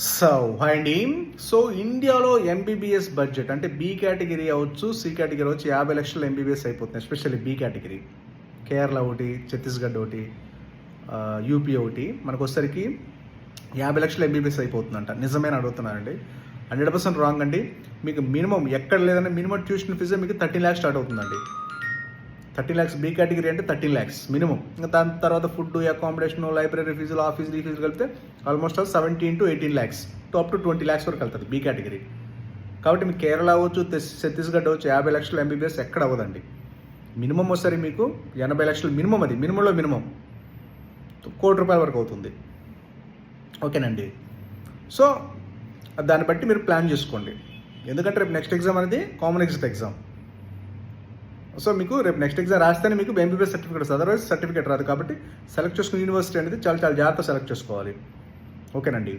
So అండి, so ఇండియాలో MBBS budget అంటే బి కేటగిరీ అవ్వచ్చు, సి కేటగిరీ అవ్వచ్చు, 50 లక్షలు ఎంబీబీఎస్ అయిపోతుంది. Especially B category. కేరళ ఒకటి, ఛత్తీస్గఢ్ ఒకటి, యూపీ ఒకటి, మనకు వచ్చేసరికి 50 లక్షలు ఎంబీబీఎస్ అయిపోతుందంట. నిజమేనా అడుగుతున్నానండి? 100% రాంగ్ అండి. మీకు మినిమం ఎక్కడ లేదంటే మినిమం ట్యూషన్ ఫీజే మీకు 13 lakhs స్టార్ట్ అవుతుందండి. 13 lakhs బి కేటగిరీ అంటే 13 lakhs మినిమం. ఇంకా దాని తర్వాత ఫుడ్, అకామిడేషన్, లైబ్రరీ ఫీజులు, ఆ ఫీజులు, ఈ ఫీజులు కలిపితే almost 17 to 18 lakhs up to 20 lakhs వరకు వెళ్తుంది బి కేటగిరీ. కాబట్టి మీకు కేరళ అవ్వచ్చు, ఛత్తీస్గఢ్ అవ్వచ్చు, 50 లక్షలు ఎంబీబీఎస్ ఎక్కడ అవ్వదండి. మినిమం వస్తుంది మీకు 80 లక్షలు మినిమం. అది మినిమంలో మినిమం ₹1,00,00,000 వరకు అవుతుంది. ఓకేనండి. సో దాన్ని బట్టి మీరు ప్లాన్ చేసుకోండి. ఎందుకంటే రేపు నెక్స్ట్ ఎగ్జామ్ అనేది కామన్ ఎగ్జిట్ ఎగ్జామ్. సో మీకు రేపు నెక్స్ట్ ఎగ్జామ్ రాస్తేనే మీకు ఎంబీబీఎస్ సర్టిఫికేట్ వస్తుంది. అదర్వైజ్ సర్టిఫికేట్ రాదు. కాబట్టి సెలెక్ట్ చేసుకున్న యూనివర్సిటీ అనేది చాలా జాగ్రత్తగా సెలెక్ట్ చేసుకోవాలి. ఓకేనండి.